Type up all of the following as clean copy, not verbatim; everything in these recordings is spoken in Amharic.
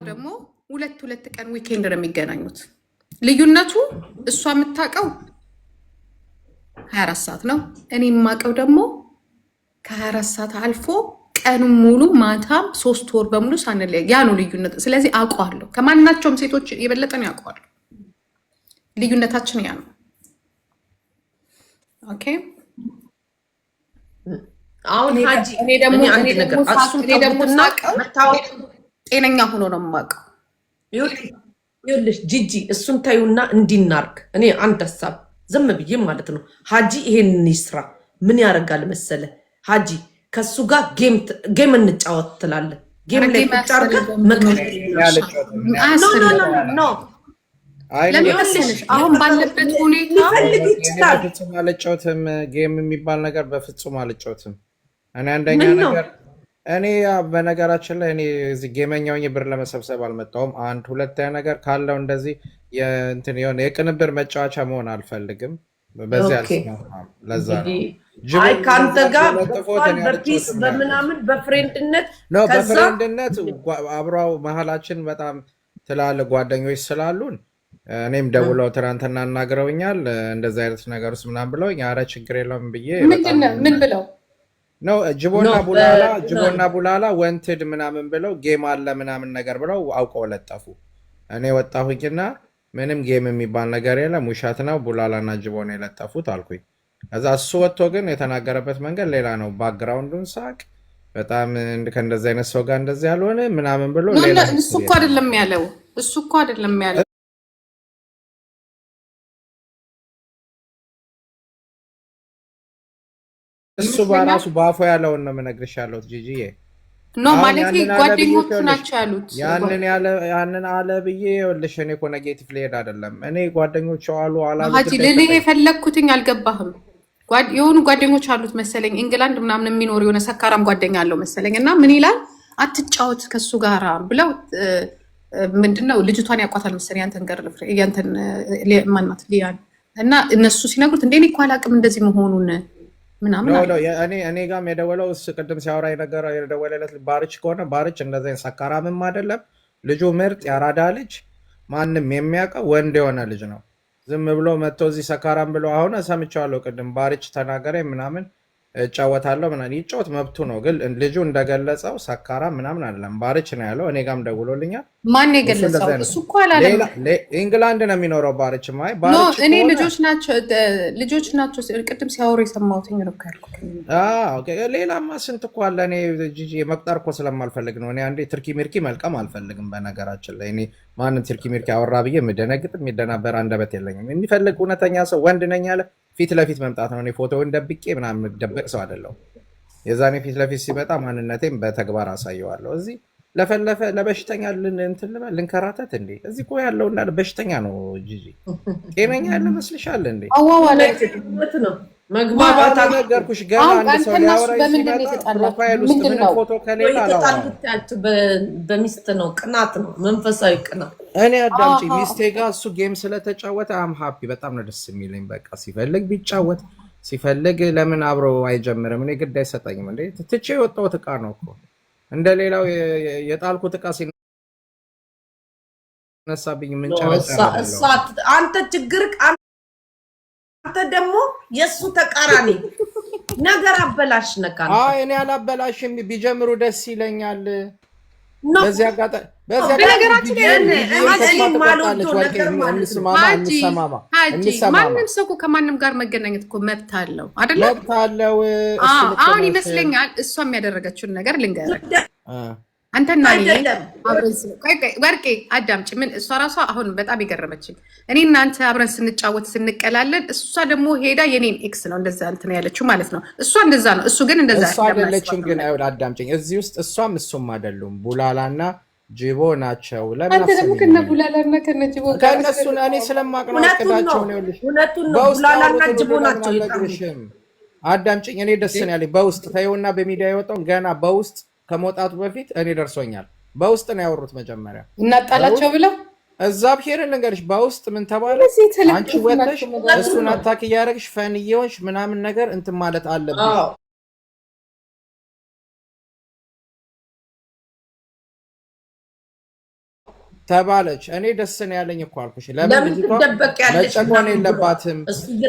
ደግሞ ሁለት ቀን ዊኬንድ ነው የሚገናኙት። ልዩነቱ እሷ የምታውቀው 24 ሰዓት ነው። እኔ የማውቀው ደግሞ ከ24 ሰዓት አልፎ ቀን ሙሉ ማታም 3 ወር በሙሉ ሳንለያይ፣ ያ ነው ልዩነት። ስለዚህ አውቀዋለሁ፣ ከማናቸውም ሴቶች የበለጠ ነው ያውቀዋለሁ። ልዩነታችን ያ ነው። ኦኬ አሁን ሀጂ እኔ ደግሞ ጤነኛ ሆኖ ነው የማውቀው። ይኸውልሽ ጂጂ እሱን ታዩና እንዲናርግ እኔ አንድ ሀሳብ ዝም ብዬ ማለት ነው። ሀጂ ይሄንን ይስራ። ምን ያደርጋል መሰለ ሀጂ ከሱ ጋር ጌም እንጫወት ትላለ። ጌም ላይ ቁጭ አድርገህ አሁን ባለበት ሁኔታ በፍጹም አልጫወትም። ጌም የሚባል ነገር በፍጹም አልጫወትም። እኔ አንደኛ ነገር እኔ በነገራችን ላይ እኔ እዚህ ጌመኛው ብር ለመሰብሰብ አልመጣሁም። አንድ ሁለተኛ ነገር ካለው እንደዚህ እንትን የሆነ የቅንብር መጫወቻ መሆን አልፈልግም። በዚህ አልስማማም። ለዛ ነው አይ ካንተ ጋር በፒስ በምናምን በፍሬንድነት ነው በፍሬንድነት አብረው መሀላችን በጣም ትላለ ጓደኞች ስላሉን እኔም ደውለው ትናንትና እናግረውኛል። እንደዚህ አይነት ነገር ውስጥ ምናምን ብለውኝ ኧረ ችግር የለውም ብዬ ምን ብለው ነው ጅቦና ቡላላ ወንትድ ምናምን ብለው ጌም አለ ምናምን ነገር ብለው አውቀው ለጠፉ። እኔ ወጣሁኝና ምንም ጌም የሚባል ነገር የለም ውሸት ነው ቡላላና ጅቦን የለጠፉት አልኩኝ። ከዛ እሱ ወጥቶ ግን የተናገረበት መንገድ ሌላ ነው። ባክግራውንዱን ሳቅ በጣም ከእንደዚህ አይነት ሰው ጋር እንደዚህ ያልሆነ ምናምን ብሎ ሌላ እሱ እኮ አይደለም ያለው እሱ በራሱ ባፎ ያለውን ነው የምነግርሽ ያለሁት ጂጂዬ። ኖ ማለት ጓደኞቹ ናቸው ያሉት። ያንን አለ ብዬ ይኸውልሽ እኔ እኮ ኔጌቲቭ ሊሄድ አይደለም። እኔ ጓደኞቹ አሉ አላሉ ሀጂ ልልህ የፈለግኩትኝ አልገባህም። የሆኑ ጓደኞች አሉት መሰለኝ ኢንግላንድ ምናምን የሚኖር የሆነ ሰካራም ጓደኛ አለው መሰለኝ እና ምን ይላል አትጫወት ከሱ ጋራ ብለው ምንድነው ልጅቷን ያቋታል መሰለኝ ያንተን ማናት ሊያን እና እነሱ ሲነግሩት እንደ እኔ እኮ አላቅም እንደዚህ መሆኑን ምናምን እኔ ጋም የደወለው እሱ ቅድም ሲያወራ የደወለለት ባርች ከሆነ ባርች እንደዚህ ሰካራምም አይደለም። ልጁ ምርጥ ያራዳ ልጅ ማንም የሚያውቀው ወንድ የሆነ ልጅ ነው። ዝም ብሎ መጥቶ እዚህ ሰካራም ብሎ አሁን ሰምቼዋለሁ። ቅድም ባርች ተናገረ ምናምን እጫወታለሁ ምናምን ይጫወት መብቱ ነው። ግን ልጁ እንደገለጸው ሰካራም ምናምን አይደለም። ባርች ነው ያለው። እኔ ጋም ደውሎልኛል። ማን የገለጸው? እሱ እኮ አላለም። ኢንግላንድ ነው የሚኖረው ባርች ማይ እኔ ልጆች ናቸው ቅድም ሲያወሩ የሰማሁት ነው ያልኩት። ሌላማ ስንት እኮ አለ። እኔ ጂጂ መቁጠር እኮ ስለማልፈልግ ነው። እኔ አንዴ ትርኪ ሚርኪ መልቀም አልፈልግም። በነገራችን ላይ እኔ ማንም ትርኪ ሚርኪ አወራ ብዬ የምደነግጥ የሚደናበር አንደበት የለኝም። የሚፈልግ እውነተኛ ሰው ወንድ ነኝ ያለ ፊት ለፊት መምጣት ነው። እኔ ፎቶውን ደብቄ ምናምን ደበቅ ሰው አይደለሁ። የዛኔ ፊት ለፊት ሲመጣ ማንነቴም በተግባር አሳየዋለሁ። እዚህ ለፈለፈ ለበሽተኛ ልንከራተት እንዴ? እዚህ እኮ ያለው እንዳለ በሽተኛ ነው። ጂጂ ጤነኛ ያለ መስልሻል እንዴ? ነው መግባባት ነገርኩሽ። ገና አንድ ሰው ሊያወራ ሲመጣ ፕሮፋይል ውስጥ ምን ፎቶ ከሌላ በሚስት ነው። ቅናት ነው፣ መንፈሳዊ ቅናት። እኔ አዳምጪ፣ ሚስቴ ጋር እሱ ጌም ስለተጫወተ አም ሃፒ በጣም ነው ደስ የሚለኝ። በቃ ሲፈልግ ቢጫወት ሲፈልግ ለምን አብሮ አይጀምርም? እኔ ግድ አይሰጠኝም እንዴ? ትቼ የወጣሁት ዕቃ ነው እኮ እንደ ሌላው የጣልኩት ዕቃ ሲነሳብኝ ምን አንተ ችግር አንተ ደግሞ የሱ ተቃራኒ ነገር አበላሽ ነካ። አይ እኔ አላበላሽም። ቢጀምሩ ደስ ይለኛል። በዚህ አጋጣሚ ማንም ሰው ከማንም ጋር መገናኘት እኮ መብት አለው አይደለ? መብት አለው። አሁን ይመስለኛል እሷ የሚያደረገችውን ነገር ልንገርህ አንተና ወርቄ አዳምጪ። ምን እሷ ራሷ አሁን በጣም የገረመችኝ እኔ እናንተ አብረን ስንጫወት ስንቀላለን፣ እሷ ደግሞ ሄዳ የኔን ኤክስ ነው እንደዛ እንትን ያለችው ማለት ነው። እሷ እንደዛ ነው፣ እሱ ግን እንደዛ አይደለችም። ግን አዳምጪኝ፣ እዚህ ውስጥ እሷም እሱም አይደሉም፣ ቡላላና ጅቦ ናቸው። አንተ ደግሞ ከነ ቡላላና ከነ ጅቦ ጋር ከነሱ እኔ ስለማቅ ነው አስቀዳቸው ነው ልጅ ሁለቱን ነው ቡላላና ጅቦ ናቸው። አዳምጪኝ፣ እኔ ደስ ነው ያለኝ በውስጥ ታየውና በሚዲያ የወጣው ገና በውስጥ ከመውጣቱ በፊት እኔ ደርሶኛል። በውስጥ ነው ያወሩት መጀመሪያ እናጣላቸው ብለው እዛ ብሄርን ነገርሽ በውስጥ ምን ተባለ? አንቺ ወጥተሽ እሱን አታክ እያደረግሽ ፈንዬዎች ምናምን ነገር እንትን ማለት አለብሽ። ተባለች። እኔ ደስ ነው ያለኝ እኮ አልኩሽ። ለምን ልጅቷ መጨቆን የለባትም፣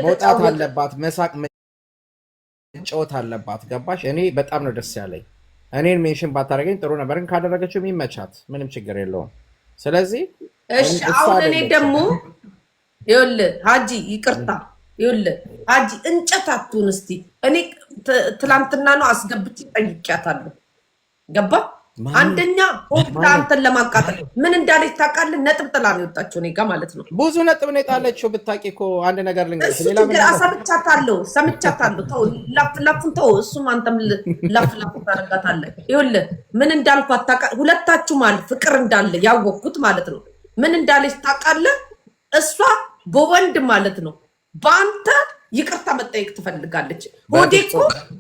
መውጣት አለባት፣ መሳቅ መጫወት አለባት። ገባሽ? እኔ በጣም ነው ደስ ያለኝ። እኔን ሜንሽን ባታደርገኝ ጥሩ ነበር፣ ግን ካደረገችው የሚመቻት ምንም ችግር የለውም። ስለዚህ እሺ አሁን እኔ ደግሞ ይኸውልህ ሀጂ ይቅርታ፣ ይኸውልህ ሀጂ እንጨት አትሁን እስቲ። እኔ ትላንትና ነው አስገብቼ ጠይቄያታለሁ። ገባ? አንደኛ አንተን ለማቃጠል ምን እንዳለች ታውቃለህ? ነጥብ ጥላ ነው የወጣችው እኔ ጋ ማለት ነው። ብዙ ነጥብ ነው የጣለችው። ብታውቂ እኮ አንድ ነገር ልንገርሽ፣ ሌላ ምን ሰምቻታለሁ። ተው ላፍላፉን ተው። እሱም አንተም ላፍላፉ ታደርጋታለህ። ይኸውልህ ምን እንዳልኳት ታውቃለህ? ሁለታችሁ ማለት ፍቅር እንዳለ ያወቅኩት ማለት ነው። ምን እንዳለች ታውቃለህ? እሷ በወንድ ማለት ነው በአንተ ይቅርታ መጠየቅ ትፈልጋለች። ሆዴ እኮ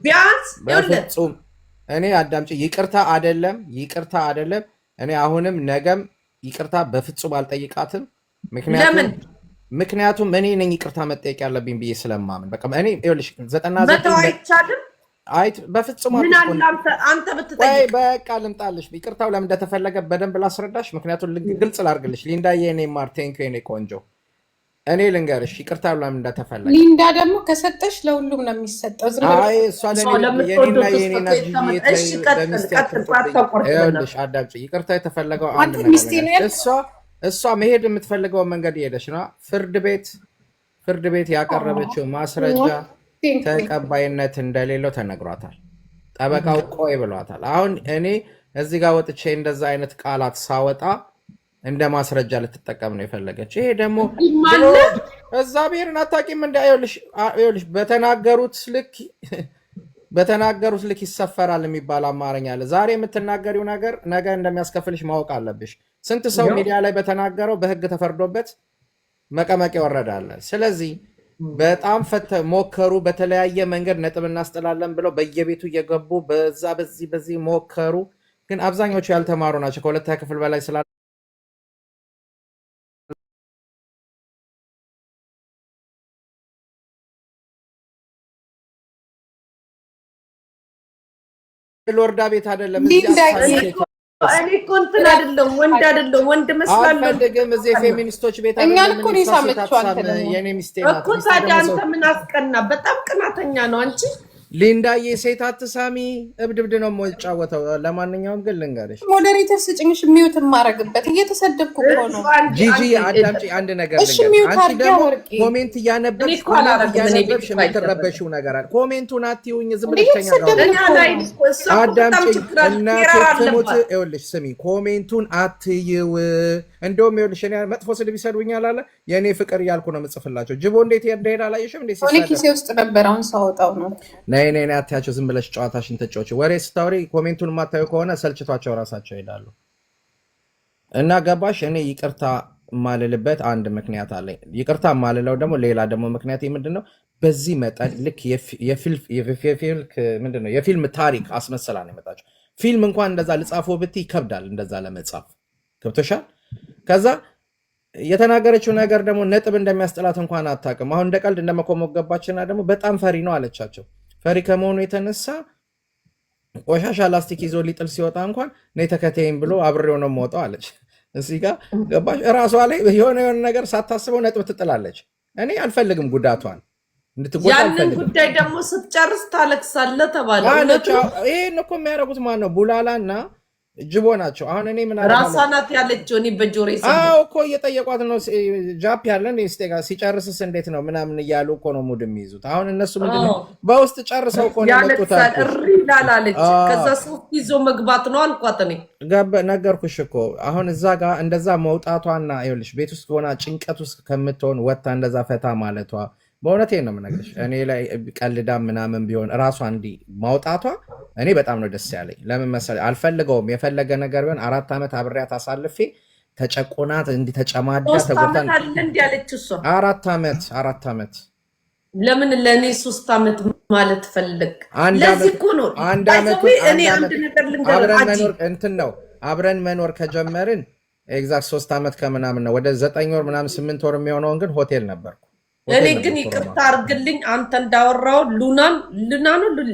ቢያንስ ይኸውልህ እኔ አዳምጪ፣ ይቅርታ አይደለም። እኔ አሁንም ነገም ይቅርታ በፍጹም አልጠይቃትም። ምክንያቱም እኔ ነኝ ይቅርታ መጠየቅ ያለብኝ ብዬ ስለማምን። በቃ እኔ ይኸውልሽ 99 አይቻልም። በፍጹም አንተ ብትጠይቅ በቃ ልምጣልሽ። ይቅርታው ለምን እንደተፈለገ በደንብ ላስረዳሽ። ምክንያቱም ግልጽ ላርግልሽ። ሊንዳ የኔ ማር ቴንኪው የኔ ቆንጆ፣ እኔ ልንገርሽ ይቅርታ ለምን እንደተፈለገ። ሊንዳ ደግሞ ከሰጠሽ ለሁሉም ነው የሚሰጠው። አዳምጪ። ይቅርታ የተፈለገው አንድ ነገር፣ እሷ መሄድ የምትፈልገውን መንገድ ሄደች ነው። ፍርድ ቤት ያቀረበችው ማስረጃ ተቀባይነት እንደሌለው ተነግሯታል። ጠበቃው ቆይ ብሏታል። አሁን እኔ እዚህ ጋር ወጥቼ እንደዛ አይነት ቃላት ሳወጣ እንደ ማስረጃ ልትጠቀም ነው የፈለገች። ይሄ ደግሞ እዛ ብሔርን አታውቂም። ይኸውልሽ በተናገሩት ልክ ይሰፈራል የሚባል አማርኛ አለ። ዛሬ የምትናገሪው ነገር ነገ እንደሚያስከፍልሽ ማወቅ አለብሽ። ስንት ሰው ሚዲያ ላይ በተናገረው በህግ ተፈርዶበት መቀመቅ ይወረዳል። ስለዚህ በጣም ሞከሩ። በተለያየ መንገድ ነጥብ እናስጥላለን ብለው በየቤቱ እየገቡ በዛ በዚህ ሞከሩ። ግን አብዛኞቹ ያልተማሩ ናቸው። ከሁለተኛ ክፍል በላይ ስላ ሎርዳ ቤት አይደለም። እኔ እኮ እንትን አይደለም ወንድ አይደለም ወንድ መስላለሁ። አልፈልግም። እዚህ ፌሚኒስቶች ቤት አይደለም። እኛን እኮ ነው ሳመጣው አንተ የኔ ሚስቴ ናት እኮ። ታዲያ አንተ ምን አስቀና? በጣም ቅናተኛ ነው አንቺ። ሊንዳዬ ሴት አትሳሚ፣ እብድብድ ነው የምጫወተው። ለማንኛውም ግን ልንገርሽ፣ ሞዴሬተር ስጭኝሽ ሚውት ማረግበት እየተሰደብኩ እኮ ነው። ጂጂ አዳምጪ፣ አንድ ነገር ልንገርሽ። አንቺ ደግሞ ኮሜንት እያነበብሽ የምትረበሽው ነገር አለ። ኮሜንቱን አትይውኝ፣ ዝም ብለሽ ተኛ ጋር አዳምጪ። እናቶች ትሙት፣ ይኸውልሽ ስሚ፣ ኮሜንቱን አትይው። እንደውም ይኸውልሽ እኔ መጥፎ ስድብ ይሰድቡኛል አለ የእኔ ፍቅር እያልኩ ነው የምጽፍላቸው። ጅቦ እንዴት እንደሄደ አላየሽም? እንዴት ሲሳደብ ኪሴ ውስጥ ነበር፣ አሁን ሳወጣው ነው። ነይ አትያቸው፣ ዝም ብለሽ ጨዋታሽን ተጫወች። ወሬ ስታወሪ ኮሜንቱን የማታዩ ከሆነ ሰልችቷቸው ራሳቸው ይሄዳሉ። እና ገባሽ? እኔ ይቅርታ ማልልበት አንድ ምክንያት አለኝ። ይቅርታ ማልለው ደግሞ ሌላ ደግሞ ምክንያት ምንድን ነው? በዚህ መጠን ልክ የፊልም ታሪክ አስመሰላ ነው የመጣችው። ፊልም እንኳን እንደዛ ልጻፈው ብትይ ይከብዳል፣ እንደዛ ለመጻፍ ገብቶሻል። ከዛ የተናገረችው ነገር ደግሞ ነጥብ እንደሚያስጥላት እንኳን አታውቅም። አሁን እንደ ቀልድ እንደመኮመክ ገባችና ደግሞ በጣም ፈሪ ነው አለቻቸው። ፈሪ ከመሆኑ የተነሳ ቆሻሻ ላስቲክ ይዞ ሊጥል ሲወጣ እንኳን ነይ ተከተይም ብሎ አብሬው ነው የምወጣው አለች። እዚህ ጋር ገባሽ? እራሷ ላይ የሆነ ነገር ሳታስበው ነጥብ ትጥላለች። እኔ አልፈልግም ጉዳቷን እንድትጎዳ አልፈልግም። ያንን ጉዳይ ደግሞ ስትጨርስ ታለቅሳለህ ተባለ። ይሄን እኮ የሚያደርጉት ማን ነው? ቡላላ እና ጅቦ ናቸው። አሁን እኔ ምን ራሷ ናት ያለችው። እኔ በጆሬ እኮ እየጠየቋት ነው። ጃፕ ያለን ሲጨርስስ እንዴት ነው ምናምን እያሉ እኮ ነው ሙድ የሚይዙት። አሁን እነሱ ምንድነው በውስጥ ጨርሰው እኮ ነው የመጡት። ላላለች ከዛ ሱፍ ይዞ መግባት ነው አልኳት። እኔ ነገርኩሽ እኮ አሁን እዛ ጋር እንደዛ መውጣቷና ይኸውልሽ ቤት ውስጥ ሆና ጭንቀት ውስጥ ከምትሆን ወጥታ እንደዛ ፈታ ማለቷ በእውነቴን ነው የምነግርሽ። እኔ ላይ ቀልዳ ምናምን ቢሆን እራሷ እንዲህ ማውጣቷ እኔ በጣም ነው ደስ ያለኝ። ለምን መሰለኝ? አልፈልገውም። የፈለገ ነገር ቢሆን 4 ዓመት አብሬያት አሳልፌ ተጨቆናት እንዲህ ተጨማዳ ተጎታል። 4 ዓመት ለምን ለእኔ 3 ዓመት ማለት ፈልግ? ለዚህ እኮ ነው አንድ ዓመት እኔ አንድ ነገር ልንገር እንትን ነው አብረን መኖር ከጀመርን ኤግዛክት 3 ዓመት ከምናምን ነው። ወደ 9 ወር ምናምን 8 ወር የሚሆነውን ግን ሆቴል ነበርኩ። እኔ ግን ይቅርታ አድርግልኝ፣ አንተ እንዳወራው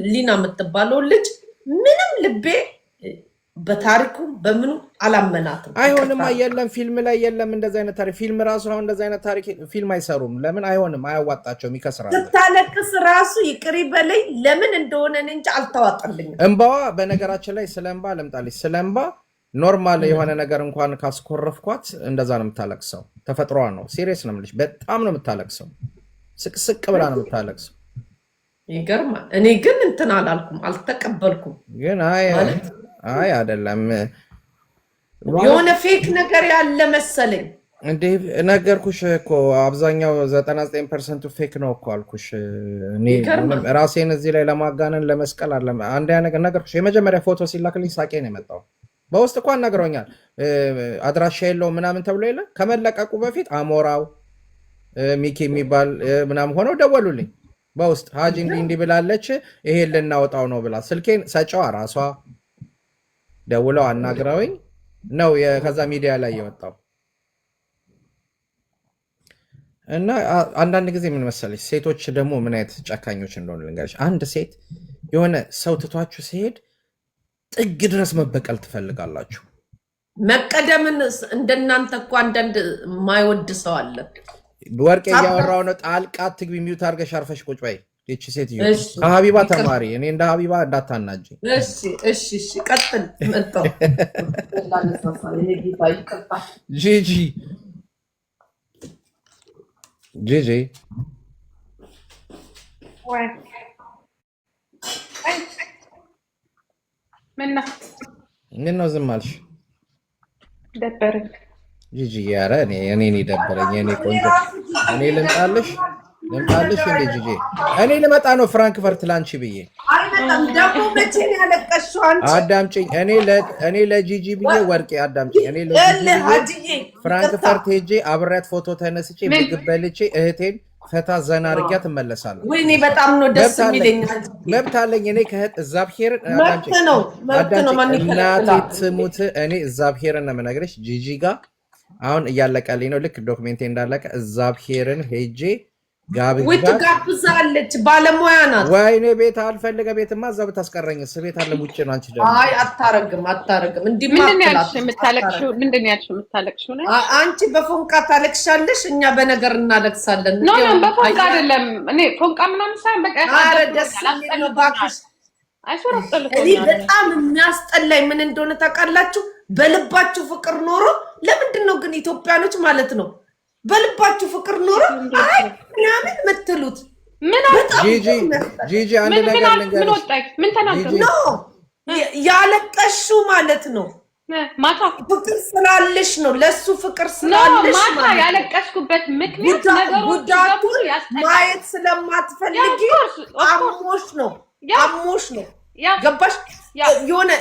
ሊና የምትባለው ልጅ ምንም ልቤ በታሪኩም በምኑ አላመናትም። አይሆንም። የለም ፊልም ላይ የለም እንደዚህ አይነት ታሪክ። ፊልም ራሱ አሁን እንደዚህ አይነት ታሪክ ፊልም አይሰሩም። ለምን አይሆንም? አያዋጣቸውም፣ ይከስራሉ። ስታለቅስ ራሱ ይቅሪ በለኝ ለምን እንደሆነ እንጂ አልተዋጠልኝም። እንባዋ በነገራችን ላይ ስለ እንባ ልምጣልሽ። ስለ እንባ ኖርማል የሆነ ነገር እንኳን ካስኮረፍኳት እንደዛ ነው የምታለቅሰው። ተፈጥሮዋ ነው። ሲሪየስ ነው የምልሽ። በጣም ነው የምታለቅሰው። ስቅስቅ ብላ ነው የምታለቅሰው። ይገርማል። እኔ ግን እንትን አላልኩም፣ አልተቀበልኩም። ግን አይ አይደለም የሆነ ፌክ ነገር ያለ መሰለኝ። እንዴ ነገርኩሽ እኮ አብዛኛው 99% ፌክ ነው እኮ አልኩሽ። እኔ ራሴን እዚህ ላይ ለማጋነን ለመስቀል አይደለም። አንድ ነገር ነገርኩሽ። የመጀመሪያ ፎቶ ሲላክልኝ ሳቄ ነው የመጣው። በውስጥ እንኳን ነግሮኛል። አድራሻ የለውም ምናምን ተብሎ የለ ከመለቀቁ በፊት አሞራው ሚኪ የሚባል ምናምን ሆነው ደወሉልኝ በውስጥ ሀጂ እንዲህ ብላለች፣ ይሄን ልናወጣው ነው ብላ ስልኬን ሰጨዋ ራሷ ደውለው አናግረውኝ ነው ከዛ ሚዲያ ላይ የወጣው። እና አንዳንድ ጊዜ ምን መሰለሽ ሴቶች ደግሞ ምን አይነት ጨካኞች እንደሆኑ ልንገርሽ። አንድ ሴት የሆነ ሰው ትቷችሁ ሲሄድ ጥግ ድረስ መበቀል ትፈልጋላችሁ። መቀደምን እንደናንተ እኮ አንዳንድ የማይወድ ሰው አለ። ወርቄ እያወራሁ ነው። ጣልቃ አትግቢ፣ ሚውት አድርገሽ አርፈሽ ቁጭ በይ። ይቺ ሴትዮ ከሀቢባ ተማሪ። እኔ እንደ ሀቢባ እንዳታናጂ። እሺ ቀጥል። መጣው ጂጂ ምን ነው ዝም አልሽ? ደበረኝ ጂጂ። ኧረ እኔ ደበረኝ። እኔ ቆንጆ እኔ ልምጣልሽ እንዴ ጂጂ? እኔ ልመጣ ነው ፍራንክፈርት ላንቺ ብዬ። አይመጣም ደግሞ መቼ ነው ያለቀሽው አንቺ? አዳምጪኝ። እኔ ለጂጂ ብዬ ወርቄ አዳምጪኝ። እኔ ለጂጂ ፍራንክፈርት ሄጄ አብሬያት ፎቶ ተነስቼ ምግብ በልቼ እህቴን ፈታ ዘና አድርጊያት እመለሳለሁ። ወይኔ በጣም ነው ደስ የሚለኝ። መብት አለኝ እኔ እግዚአብሔርን መብት ነው እናቴ ትሙት። እኔ እግዚአብሔርን ነው የምነግርሽ ጂጂ ጋር አሁን እያለቀልኝ ነው። ልክ ዶክሜንቴ እንዳለቀ እግዚአብሔርን ሄጄ ትጋብዛለች። ባለሙያ ናት። ወይኔ ቤት አልፈልገ ቤትማ እዛው ብታስቀረኝስ? ቤት አለ ውጭ ነው። አንቺ ደግሞ አይ አታረግም። እንዲህ ምንድን ነው ያልሽው? የምታለቅሽው አንቺ በፎንቃ ታለቅሻለሽ፣ እኛ በነገር እናለቅሳለን። ኖ በፎንቃ አይደለም። እኔ ፎንቃ ምናምን ሳይሆን በቃ ኧረ ደስ የሚል እባክሽ። እኔ በጣም የሚያስጠላኝ ምን እንደሆነ ታውቃላችሁ? በልባችሁ ፍቅር ኖሮ ለምንድን ነው ግን ኢትዮጵያኖች ማለት ነው በልባችሁ ፍቅር ኖሮ አይ ምናምን የምትሉት? ጂጂ አንድ ነገር ልንገርሽ። ምን ተናገሩ? ኖ ያለቀሹ ማለት ነው ማታ ፍቅር ስላለሽ ነው። ለሱ ፍቅር ስላለሽ ማታ ያለቀስኩበት ምክንያት ጉዳቱን ማየት ስለማትፈልጊ አሞሽ ነው። ገባሽ? የሆነ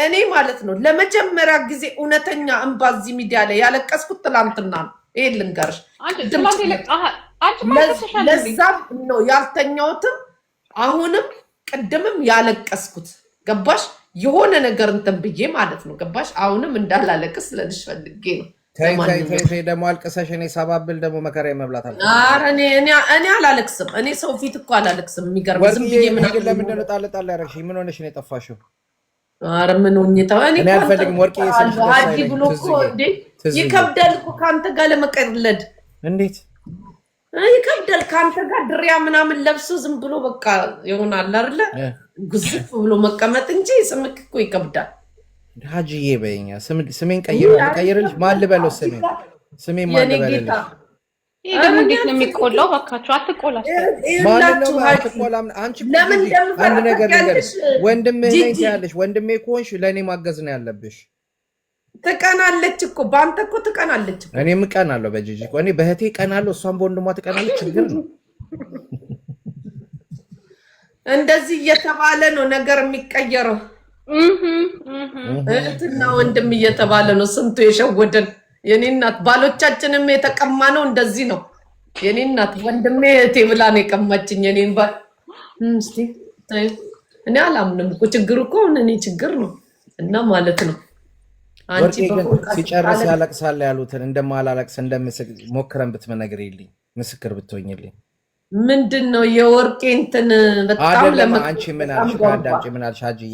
እኔ ማለት ነው ለመጀመሪያ ጊዜ እውነተኛ እንባ እዚህ ሚዲያ ላይ ያለቀስኩት ትላንትና ነው። ይሄ ልንገርሽ። ለዛም ነው ያልተኛሁትም አሁንም ቅድምም ያለቀስኩት። ገባሽ? የሆነ ነገር እንትን ብዬ ማለት ነው። ገባሽ? አሁንም እንዳላለቅስ ስለልሽ ፈልጌ ነው። ተይ ደግሞ አልቅሰሽ እኔ ሰባብል ደግሞ መከራ መብላት አለ። ኧረ እኔ አላለቅስም። እኔ ሰው ፊት እኮ አላለቅስም። የሚገርም ዝም ብዬ ለምንድን ነው ጣል ያደረግሽኝ? ምን ሆነሽ ነው የጠፋሽው? ኧረ ምን ሆኜ እኔ አልፈልግም። ወርቄ ሀጂ ብሎ እኮ እንዴ ይከብዳል እኮ ከአንተ ጋር ለመቀለድ። እንዴት ይከብዳል ከአንተ ጋር ድሪያ ምናምን ለብሶ ዝም ብሎ በቃ ይሆናል አይደለ? ጉዝፍ ብሎ መቀመጥ እንጂ ስምክ እኮ ይከብዳል። ሀጂዬ በይኛ ስሜን ቀይርልሽ። ማን ልበለው? ስሜን ማን ልበልልሽ? ይሄ ደግሞ እንዴት ነው የሚቆላው? እባካችሁ አትቆላሽ። አንድ ነገር ልንገርሽ፣ ወንድምህ ነኝ ትያለሽ። ወንድሜ ከሆንሽ ለእኔ ማገዝ ነው ያለብሽ። ትቀናለች እኮ በአንተ እኮ ትቀናለች። እኔም እቀናለሁ በጂጂ እኮ። እኔ በእህቴ እቀናለሁ፣ እሷም በወንድሟ ትቀናለች። ችግር ነው። እንደዚህ እየተባለ ነው ነገር የሚቀየረው። እህትና ወንድም እየተባለ ነው ስንቱ የሸወደን። የኔ እናት ባሎቻችንም የተቀማ ነው እንደዚህ ነው። የኔ እናት ወንድሜ እህቴ ብላ ነው የቀማችኝ የኔን ባል። እኔ አላምንም እኮ ችግሩ እኮ እኔ ችግር ነው እና ማለት ነው። አንቺ ሲጨርስ ያለቅሳል ያሉትን እንደማላለቅስ እንደምስክ ሞክረን ብትመነግሪልኝ ምስክር ብትሆኝልኝ ምንድነው የወርቄ እንትን በጣም አይደለም። አንቺ ምን አልሽ? አዳምጪ። ምን አልሽ? አጂዬ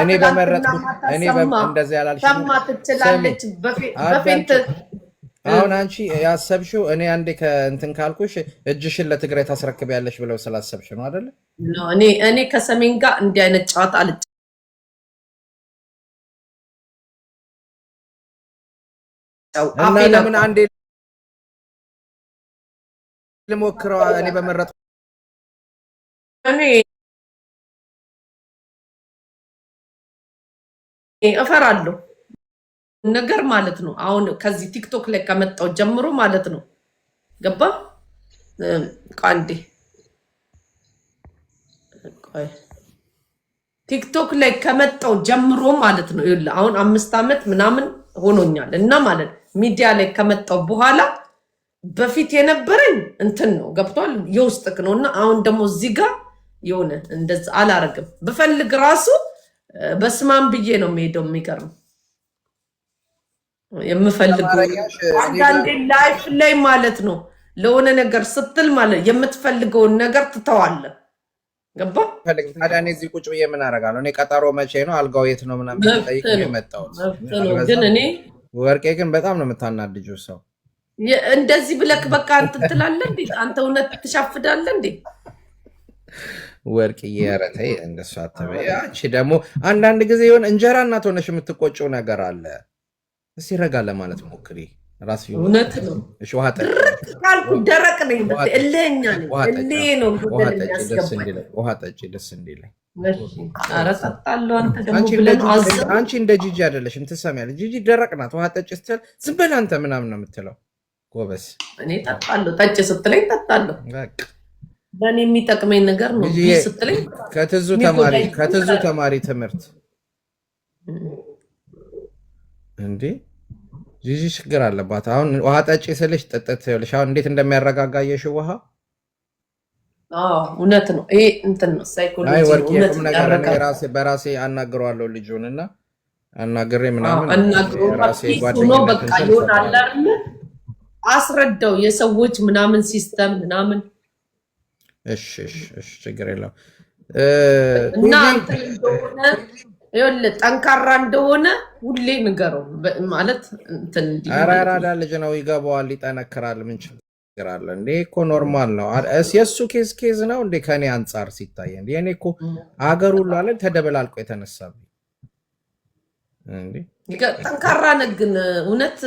እኔ በመረጥኩት እኔ እንደዚህ ያላልሽ ሰማ ትችላለች በፊት አሁን አንቺ ያሰብሽው እኔ አንዴ ከእንትን ካልኩሽ እጅሽን ለትግራይ ታስረክቢያለሽ ብለው ስላሰብሽ ነው አይደለ? እኔ ከሰሜን ጋር እንዲህ አይነት ጨዋታ እና ለምን አንዴ ልሞክረው እኔ በመረጥኩት እኔ እፈራለሁ ነገር ማለት ነው። አሁን ከዚህ ቲክቶክ ላይ ከመጣው ጀምሮ ማለት ነው ገባ ቃንዴ ቲክቶክ ላይ ከመጣው ጀምሮ ማለት ነው ይኸውልህ አሁን 5 ዓመት ምናምን ሆኖኛል እና ማለት ሚዲያ ላይ ከመጣው በኋላ በፊት የነበረኝ እንትን ነው ገብቷል የውስጥክ ነውና አሁን ደግሞ እዚህ ጋር የሆነ እንደዛ አላረግም በፈልግ ራሱ በስማም ብዬ ነው የምሄደው የሚቀርም የምፈልገው አንዳንዴ ላይፍ ላይ ማለት ነው ለሆነ ነገር ስትል ማለት የምትፈልገውን ነገር ትተዋለህ ገባ ታዲያ እኔ እዚህ ቁጭ ብዬ ምን አደርጋለሁ እኔ ቀጠሮ መቼ ነው አልጋው የት ነው ምናምን ጠይቅ የመጣሁት ግን እኔ ወርቄ ግን በጣም ነው የምታናድጂው ሰው እንደዚህ ብለክ በቃ እንትን ትላለህ እንዴ አንተ እውነት ትሻፍዳለህ እንዴ ወርቅዬ ኧረ ተይ እንደሱ አትበይ አንቺ ደግሞ አንዳንድ ጊዜ የሆነ እንጀራ እናት ሆነሽ የምትቆጪው ነገር አለ እስኪ ረጋ ለማለት ሞክሪ ራስ እውነት ነው እሺ ውሃ ጠጪ ካልኩ ደረቅ ነኝ እልኸኛ ነኝ እልሄ ነው ውሃ ጠጪ ደስ እንዲለኝ ኧረ እጠጣለሁ አንተ ደግሞ ብለን አንቺ እንደ ጂጂ አይደለሽም ትሰሚያለሽ ጂጂ ደረቅ ናት ውሃ ጠጪ ስትል ዝም በል አንተ ምናምን ነው የምትለው ጎበዝ እኔ እጠጣለሁ ጠጪ ስትለኝ እጠጣለሁ ለእኔ የሚጠቅመኝ ነገር ነው ስትለኝ ከትዙ ተማሪ ትምህርት እንዴ ጂጂ ችግር አለባት አሁን ውሃ ጠጪ ስልሽ ጥጥት ይኸውልሽ አሁን እንዴት እንደሚያረጋጋየሽ ውሃ እውነት ነው ይሄ እንትን ነው ሳይኮሎጂ እውነት ነገር በራሴ አናግረዋለሁ ልጁን እና አናግሬ ምናምን ራሴ ጓደኛ በቃ ይሆናል አይደል አስረዳው የሰዎች ምናምን ሲስተም ምናምን እሺ ችግር የለውም እና እንትን እንደሆነ ይኸውልህ ጠንካራ እንደሆነ ሁሌ ንገረው ማለት እንትን እንዲህ አራዳ ልጅ ነው ይገባዋል ይጠነክራል ምን ችግር አለ እንዴ እኮ ኖርማል ነው የሱ ኬዝ ነው እንዴ ከኔ አንጻር ሲታይ እንዴ እኔ እኮ አገር ሁሉ አለ ተደበላልቆ የተነሳብኝ እንዴ ጠንካራ ነህ ግን እውነት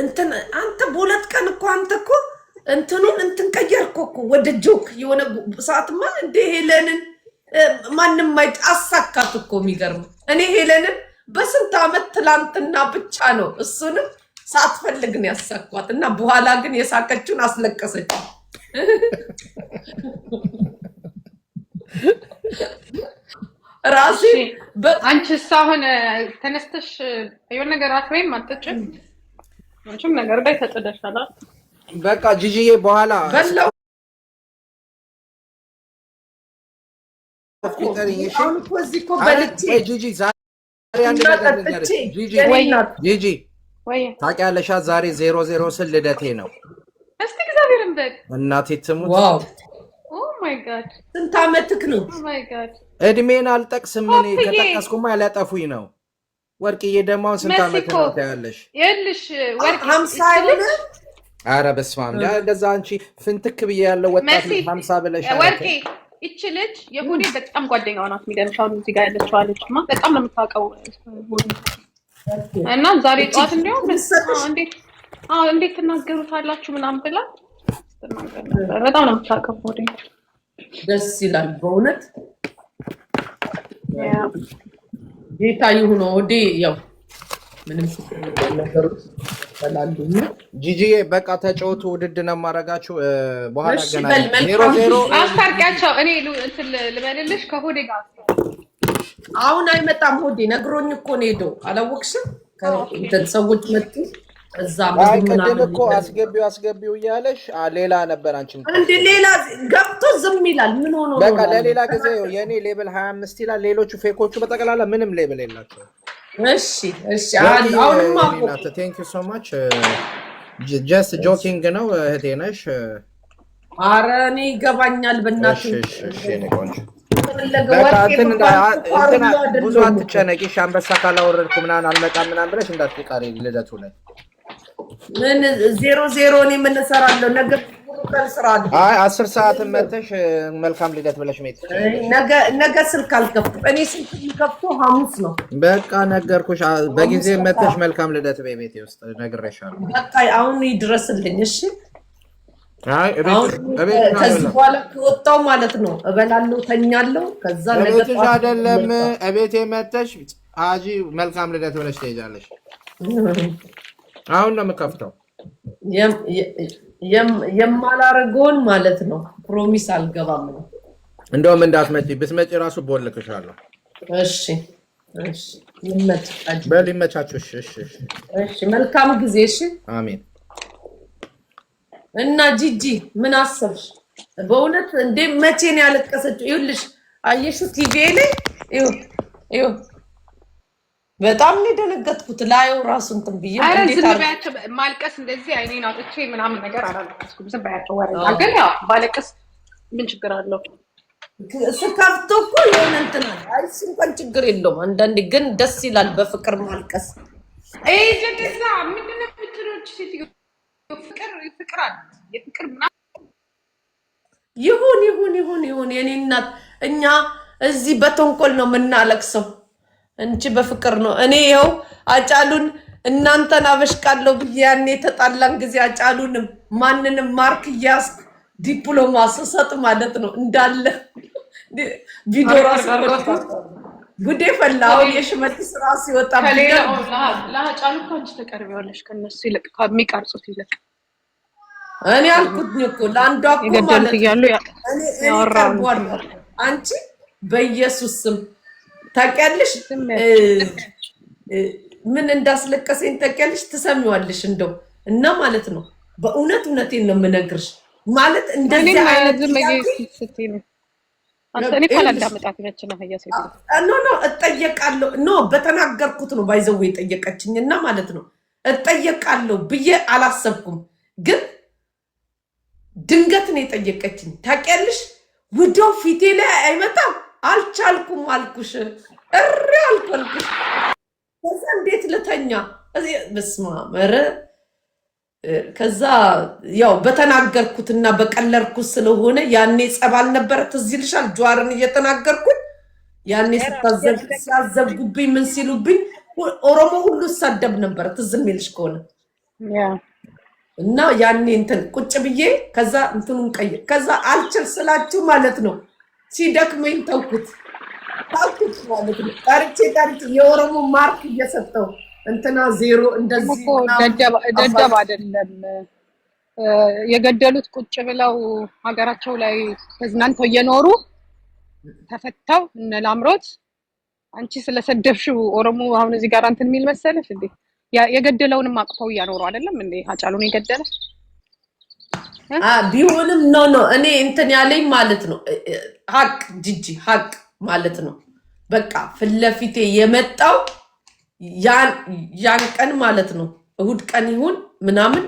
እንትን አንተ በሁለት ቀን እኮ አንተ እኮ እንትኑን እንትን ቀየርኩ እኮ ወደ ጆክ የሆነ ሰዓትማ እንደ ሄለንን ማንም አሳካት እኮ የሚገርም እኔ ሄለንን በስንት ዓመት ትላንትና ብቻ ነው እሱንም ሳትፈልግ ነው ያሳኳት እና በኋላ ግን የሳቀችውን አስለቀሰች ራሴ አንቺስ አሁን ተነስተሽ የሆነ ነገር አትበይም አትጠጭም አንቺም ነገር ላይ ተጥደሻል በቃ ጂጂዬ በኋላ በላው ጂጂ ታውቂያለሽ ዛሬ 00 ስል ልደቴ ነው እስቲ እግዚአብሔርን በል እናቴ ትሙት ኦ ማይ ጋድ ስንት ዓመትክ ነው ኦ ማይ ጋድ እድሜን አልጠቅስም እኔ ከጠቀስኩማ ያላጠፉኝ ነው ወርቅዬ ደግሞ ስንት ዓመት ነው ታያለሽ ይልሽ ወርቅ 50 አይደል ኧረ በስመ አብ እንደዛ አንቺ ፍንትክ ብዬ ያለው ወጣት 50 ብለሽ ወርቄ እቺ ልጅ የሆዴ በጣም ጓደኛዋ ናት የሚገርምሽ አሁን እዚህ ጋር ያለችው አለችማ በጣም ነው የምታውቀው እና ዛሬ ጠዋት እንደው እንዴት ትናገሩታላችሁ ምናምን ብላ በጣም ነው የምታውቀው ሆዴ ደስ ይላል በእውነት ጌታ ይሁን ሆዴ ያው ምንም ነገሮች ተላሉኝ ጂጂዬ በቃ ተጫወቱ ውድድ ነው ማረጋችሁ በኋላ ገና 00 አስታርቂያቸው እኔ እንትን ልበልልሽ ከሆዴ ጋር አሁን አይመጣም ሆዴ ነግሮኝ እኮ ነው ሄዶ አላወቅሽም እንትን ሰዎች መጡ እዛ ምንም እኮ አስገቢው እያለሽ ሌላ ነበር አንቺም እንዴ ሌላ ገብቶ ዝም ይላል ምን ሆኖ ነው በቃ ለሌላ ጊዜ የኔ ሌብል 25 ይላል ሌሎቹ ፌኮቹ በጠቅላላ ምንም ሌብል የላቸው እሺ አሁንማ ቴንክ ዩ ሶ ማች ጀስት ጆኪንግ ነው እህቴ ነሽ ኧረ እኔ ይገባኛል በእናትህ። እሺ ቆንጆ በቃ ብዙ አትጨነቂ። እሺ አንበሳ ካላወረድኩ ምናምን አልመጣም ምናምን ብለሽ እንዳትቃሪ ልደቱ ላይ ምን 00 እኔ ምን እሰራለሁ ነገ ስራ አለ። አይ 10 ሰዓት መተሽ መልካም ልደት ብለሽ ሜት ነገ ስልክ አልከፍትም እኔ ስልክ የሚከፍተው ሐሙስ ነው። በቃ ነገርኩሽ። በጊዜ መተሽ መልካም ልደት በቤቴ ውስጥ ነግሬሻለሁ። በቃ አሁን ይድረስልኝ። እሺ አይ ከዚህ በኋላ ከወጣው ማለት ነው እበላለሁ፣ ተኛለሁ። ከዛ ነገር አይደለም እቤቴ መተሽ አጂ መልካም ልደት ብለሽ ትሄጃለሽ። አሁን ነው የምከፍተው። የማላረገውን ማለት ነው ፕሮሚስ አልገባም ነው። እንደውም እንዳትመጪ፣ ብትመጪ ራሱ ቦልክሻለሁ። እሺ እሺ ይመቻችሁ። በል ይመቻችሁ። እሺ እሺ መልካም ጊዜ። እሺ አሜን። እና ጂጂ ምን አሰብሽ? በእውነት እንዴ መቼ ነው ያለቀሰችው? ይኸውልሽ አየሽ ቲቪ ላይ ይኸው በጣም ነው ደነገጥኩት። ላየው ራሱ እንትን ብዬ አረ ዝም በያቸው። ማልቀስ እንደዚህ አይኔን አውጥቼ ምናምን ነገር አላልቀስኩም። ዝም በያቸው። ወሬ ግን ያው ባለቀስ ምን ችግር አለው? ስከፍቶ እኮ የሆነ እንትን አይ እንኳን ችግር የለውም። አንዳንዴ ግን ደስ ይላል በፍቅር ማልቀስ። አይ ጀደዛ ምንድን ነው የምትሮች ሴትዮ? ፍቅር አለ የፍቅር ምናምን ይሁን የኔ እናት። እኛ እዚህ በተንኮል ነው የምናለቅሰው እንጂ በፍቅር ነው። እኔ ይኸው አጫሉን እናንተን አበሽቃለሁ ብዬ ያኔ የተጣላን ጊዜ አጫሉንም ማንንም ማርክ እያስኩ ዲፕሎማ ስሰጥ ማለት ነው እንዳለ ቪዲዮ ራሱ ጉዴ ፈላው። የሽመልስ ስራ ሲወጣ ለአጫሉ እኮ አንቺ ተቀርቢዋለሽ ከነሱ ይልቅ ከሚቀርጹት ይልቅ። እኔ አልኩኝ እኮ ለአንዷ እኮ ማለት እኔ ቀርቧል። አንቺ በኢየሱስ ስም ታውቂያለሽ ምን እንዳስለቀሰኝ ታውቂያለሽ? ትሰሚዋለሽ እንደው እና ማለት ነው በእውነት እውነቴን ነው የምነግርሽ። ማለት እንደዚህ አይነት አንተኔ ካላዳመጣት ነችና ያሰይት ኖ እጠየቃለሁ። ኖ በተናገርኩት ነው ባይዘው የጠየቀችኝና ማለት ነው እጠየቃለሁ ብዬ አላሰብኩም፣ ግን ድንገት ነው የጠየቀችኝ። ታውቂያለሽ ወዲያው ፊቴ ላይ አይመጣም። አልቻልኩም አልኩሽ፣ እሪ አልኩልሽ። ከዛ እንዴት ልተኛ እዚህ በስማ መረ ከዛ ያው በተናገርኩትና በቀለርኩት ስለሆነ ያኔ ጸባል ነበር። ትዝ ይልሻል ጇርን እየተናገርኩኝ ያኔ ሲያዘብጉብኝ ምን ሲሉብኝ ኦሮሞ ሁሉ ሳደብ ነበር። ትዝ የሚልሽ ከሆነ እና ያኔ እንትን ቁጭ ብዬ ከዛ እንትኑን ቀይር ከዛ አልችል ስላችሁ ማለት ነው ሲደክመኝ ተውኩት ማለት ነው። ታሪክ የኦሮሞ ማርክ እየሰጠው እንትና 0 እንደዚህ ደደብ አይደለም የገደሉት። ቁጭ ብለው ሀገራቸው ላይ ተዝናንተው እየኖሩ ተፈተው እነ ላምሮት አንቺ ስለሰደብሽው ኦሮሞ አሁን እዚህ ጋር እንትን የሚል መሰለሽ እንዴ? የገደለውንም አቅፈው እያኖሩ አይደለም እንዴ? አጫሉን የገደለ ቢሆንም ኖ እኔ እንትን ያለኝ ማለት ነው ሀቅ ጂጂ ሀቅ ማለት ነው። በቃ ፍለፊቴ የመጣው ያን ቀን ማለት ነው እሁድ ቀን ይሁን ምናምን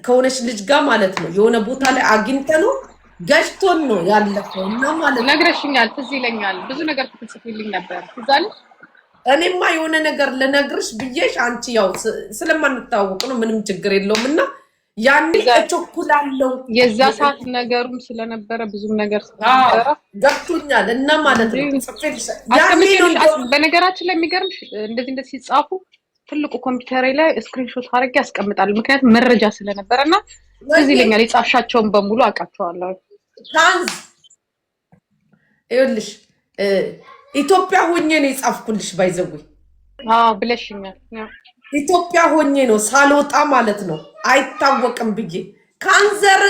ከሆነች ልጅ ጋር ማለት ነው የሆነ ቦታ ላይ አግኝተ ነው ገጭቶን ነው ያለፈው እና ማለት ነግረሽኛል። ትዝ ይለኛል ብዙ ነገር ትጽፊልኝ ነበር ትዛል። እኔማ የሆነ ነገር ልነግርሽ ብዬሽ አንቺ ያው ስለማንታወቅ ነው ምንም ችግር የለውም እና ያኔ እቸኩላለሁ። የዛ ሰዓት ነገሩም ስለነበረ ብዙም ነገር ስለነበረ ገብቶኛል እና ማለት ነው በነገራችን ላይ የሚገርምሽ እንደዚህ ሲጻፉ ትልቁ ኮምፒውተር ላይ ስክሪንሾት አድርጌ ያስቀምጣል። ምክንያቱም መረጃ ስለነበረና እዚህ ለኛል የጻፍሻቸውን በሙሉ አውቃቸዋለሁ። ታንዝ ይኸውልሽ ኢትዮጵያ ሆኜ ነው የጻፍኩልሽ ባይዘው ብለሽኛል። ኢትዮጵያ ሆኜ ነው ሳልወጣ ማለት ነው አይታወቅም ብዬ ካንዘር